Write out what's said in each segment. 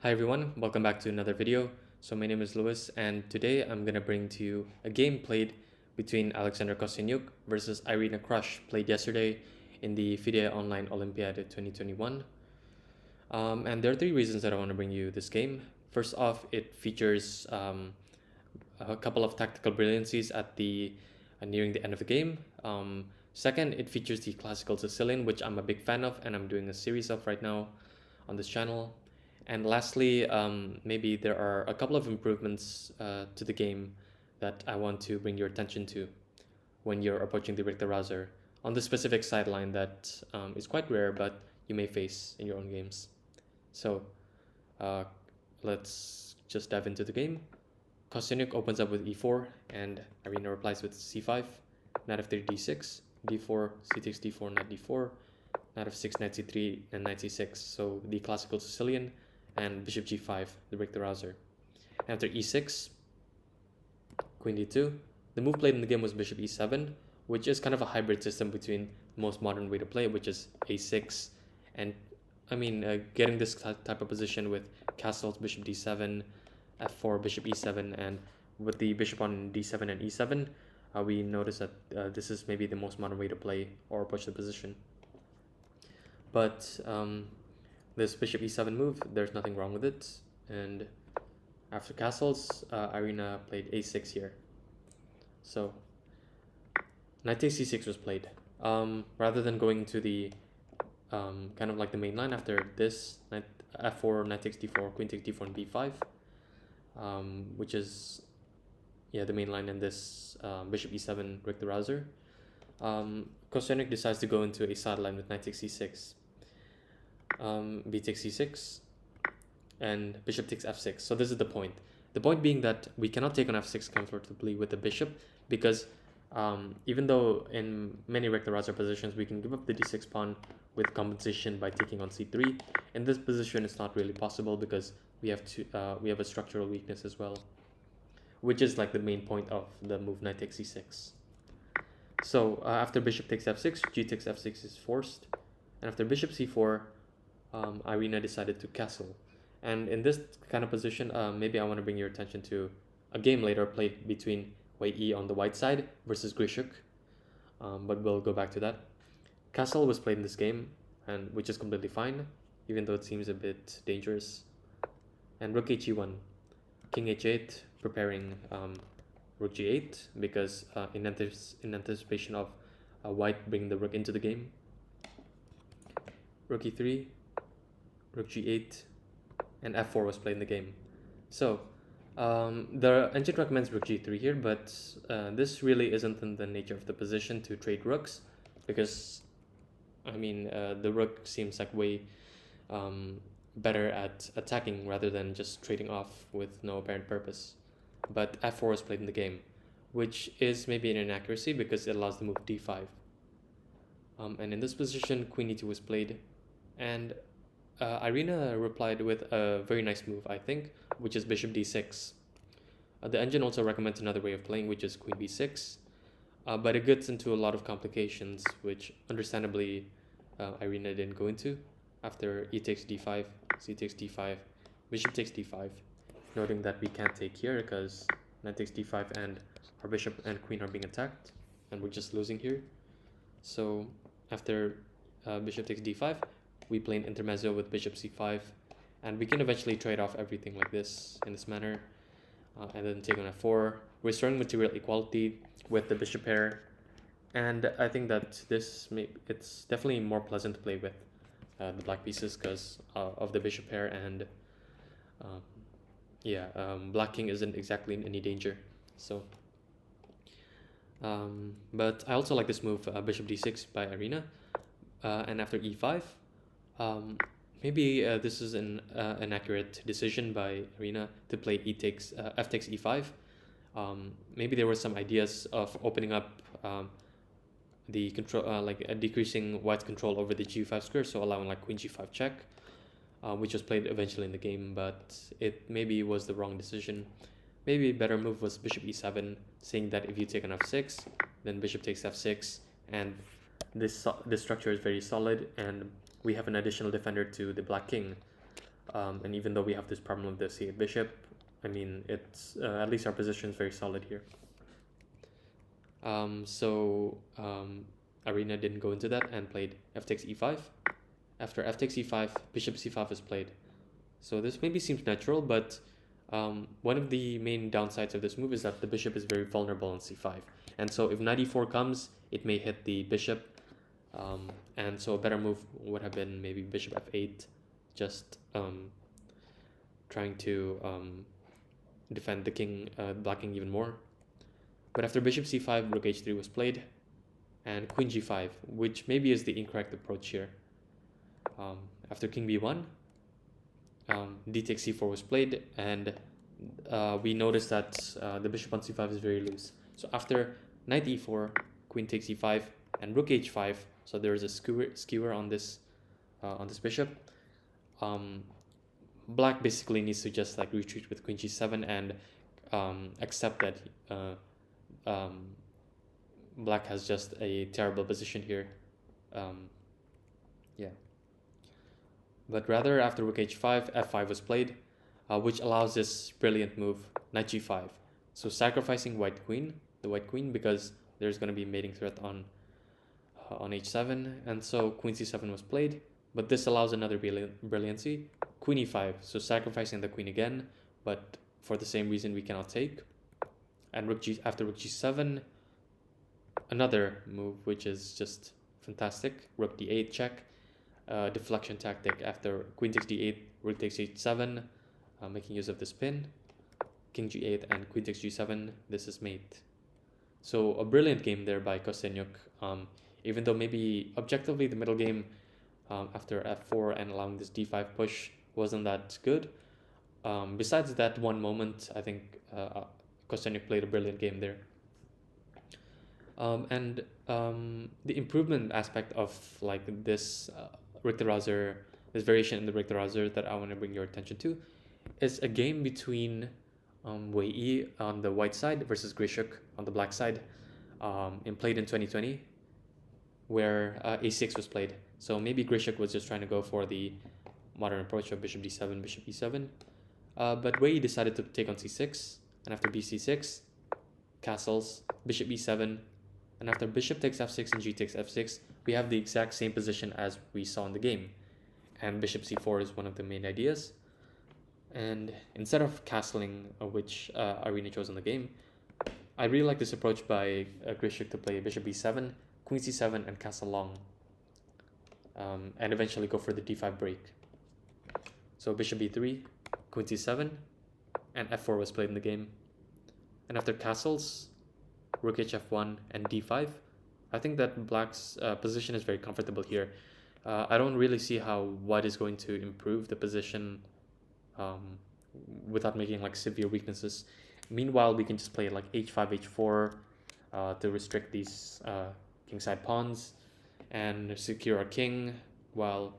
Hi everyone, welcome back to another video. So my name is Lewis and today I'm gonna bring to you a game played between Alexandra Kosteniuk versus Irina Krush, played yesterday in the FIDE Online Olympiad 2021. And there are three reasons that I want to bring you this game. First off, it features a couple of tactical brilliancies at the nearing the end of the game. Second, it features the classical Sicilian, which I'm a big fan of and I'm doing a series of right now on this channel. And lastly, maybe there are a couple of improvements to the game that I want to bring your attention to when you're approaching the Rh3 Rg8 on the specific sideline that is quite rare, but you may face in your own games. So let's just dive into the game. Kosteniuk opens up with e4 and Irina replies with c5, knight f3 d6, d4, c takes d4, knight d4, knight f6, knight c3, and knight c6. So the classical Sicilian, and bishop g5, the Rh3 Rg8. After e6, queen d2. The move played in the game was bishop e7, which is kind of a hybrid system between the most modern way to play, which is a6. And I mean, getting this type of position with castles, bishop d7, f4, bishop e7, and with the bishop on d7 and e7, we notice that this is maybe the most modern way to play or approach the position. But this bishop e7 move, there's nothing wrong with it. And after castles, Irina played a6 here. So knight takes c6 was played. Rather than going to the kind of like the main line after this, knight f4, knight takes d4, queen takes d4 and b5, which is the main line in this bishop e7 Rh3 Rg8. Kosteniuk decides to go into a sideline with knight takes c6. B takes c6 and bishop takes f6. So this is the point. The point being that we cannot take on f6 comfortably with the bishop because even though in many Rh3 Rg8 positions we can give up the d6 pawn with compensation by taking on c3, in this position it's not really possible because we have a structural weakness as well, which is like the main point of the move knight takes c6. So after bishop takes f6, g takes f6 is forced, and after bishop c4, Irina decided to castle. And in this kind of position, maybe I want to bring your attention to a game later played between WhiteE on the white side versus Krush, but we'll go back to that. Castle was played in this game, and which is completely fine, even though it seems a bit dangerous. And rook h1, king h8, preparing rook g8 because in anticipation of white bringing the rook into the game. Rook e3, rook g8, and f4 was played in the game. So the engine recommends rook g3 here, but this really isn't in the nature of the position to trade rooks because I mean the rook seems like way better at attacking rather than just trading off with no apparent purpose. But f4 was played in the game, which is maybe an inaccuracy because it allows the move d5. And in this position, queen e2 was played, and Irina replied with a very nice move, I think, which is bishop d6. The engine also recommends another way of playing, which is queen b6, but it gets into a lot of complications, which understandably Irina didn't go into. After e takes d5, c takes d5, bishop takes d5, noting that we can't take here because knight takes d5 and our bishop and queen are being attacked, and we're just losing here. So after bishop takes d5, we play an intermezzo with bishop c5, and we can eventually trade off everything like this in this manner, and then take on f4, restoring material equality with the bishop pair. And I think that it's definitely more pleasant to play with the black pieces because of the bishop pair, and black king isn't exactly in any danger. So but I also like this move, bishop d6 by Irina, and after e5, maybe this is an accurate decision by Irina to play f takes e5. Maybe there were some ideas of opening up the control, decreasing white's control over the g5 square, so allowing like queen g5 check, which was played eventually in the game, but it maybe was the wrong decision. Maybe a better move was bishop e7, saying that if you take on f6, then bishop takes f6, and this structure is very solid, and we have an additional defender to the black king. And even though we have this problem of the c8 bishop, I mean, it's at least our position is very solid here. Irina didn't go into that and played f takes e5. After f takes e5, bishop c5 is played. So this maybe seems natural, but one of the main downsides of this move is that the bishop is very vulnerable on c5. And so if knight e4 comes, it may hit the bishop. And so a better move would have been maybe bishop f8, just trying to defend the king, black king even more. But after bishop c5, rook h3 was played, and queen g5, which maybe is the incorrect approach here. After king b1, d takes c4 was played, and we noticed that the bishop on c5 is very loose. So after knight e4, queen takes e5, and rook h5, so there is a skewer on this bishop. Black basically needs to just like retreat with queen g7 and accept that black has just a terrible position here. Yeah. But rather, after rook h5, f5 was played, which allows this brilliant move, knight g5. So sacrificing the white queen, because there's going to be mating threat on h7, and so queen c7 was played. But this allows another brilliancy, queen e5, so sacrificing the queen again, but for the same reason we cannot take. And after rook g7, another move which is just fantastic, rook d8 check, deflection tactic. After queen takes d8, rook takes h7, making use of the spin, king g8 and queen takes g7, this is mate. So a brilliant game there by Kosteniuk, even though maybe objectively the middle game after f4 and allowing this d5 push wasn't that good. Besides that one moment, I think Kosteniuk played a brilliant game there. The improvement aspect of like this this variation in the Rh that I want to bring your attention to is a game between Wei on the white side versus Krush on the black side, played in 2020, where a6 was played. So maybe Krush was just trying to go for the modern approach of bishop d7, bishop e7, but Wei decided to take on c6, and after bc6, castles, bishop e7, and after bishop takes f6 and g takes f6, we have the exact same position as we saw in the game, and bishop c4 is one of the main ideas. And instead of castling, which Irina chose in the game, I really like this approach by Krush to play bishop b7, queen c7, and castle long, and eventually go for the d5 break. So bishop b3, queen c7, and f4 was played in the game. And after castles, rook hf1 and d5, I think that black's position is very comfortable here. I don't really see how white is going to improve the position without making like severe weaknesses. Meanwhile, we can just play like h5, h4 to restrict these kingside pawns and secure our king, while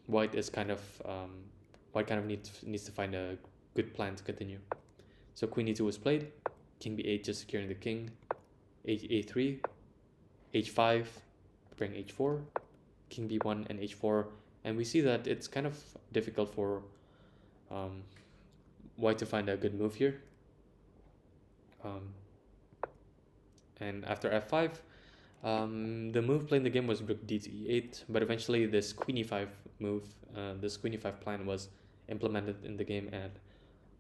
white kind of needs to find a good plan to continue. So queen e2 was played, king b8 just securing the king, a3, h5, bring h4, king b1 and h4, and we see that it's kind of difficult for white to find a good move here. And after f5, the move played in the game was rook d to e8, but eventually this queen e5 move, this queen e5 plan was implemented in the game, and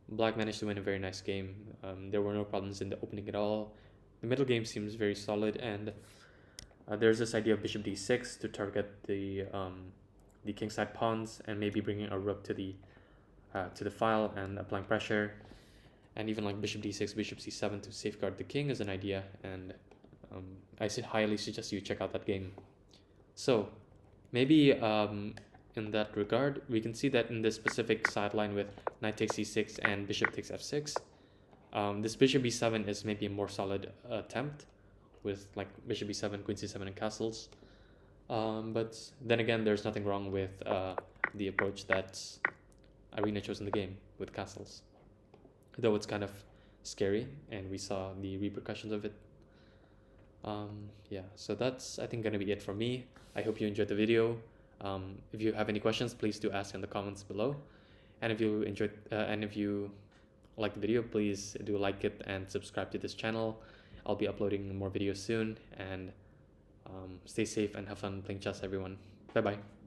black managed to win a very nice game. There were no problems in the opening at all. The middle game seems very solid, and there's this idea of bishop d6 to target the kingside pawns and maybe bringing a rook to the file and applying pressure, and even like bishop d6, bishop c7 to safeguard the king is an idea, and I highly suggest you check out that game. So maybe in that regard, we can see that in this specific sideline with knight takes c6 and bishop takes f6, this bishop b7 is maybe a more solid attempt with like bishop b7, queen c7 and castles. But then again, there's nothing wrong with the approach that Irina chose in the game with castles, though it's kind of scary and we saw the repercussions of it. Yeah, so that's I think gonna be it from me. I hope you enjoyed the video. If you have any questions, please do ask in the comments below. And if you enjoyed, and if you like the video, please do like it and subscribe to this channel. I'll be uploading more videos soon, and stay safe and have fun playing chess, everyone. Bye bye.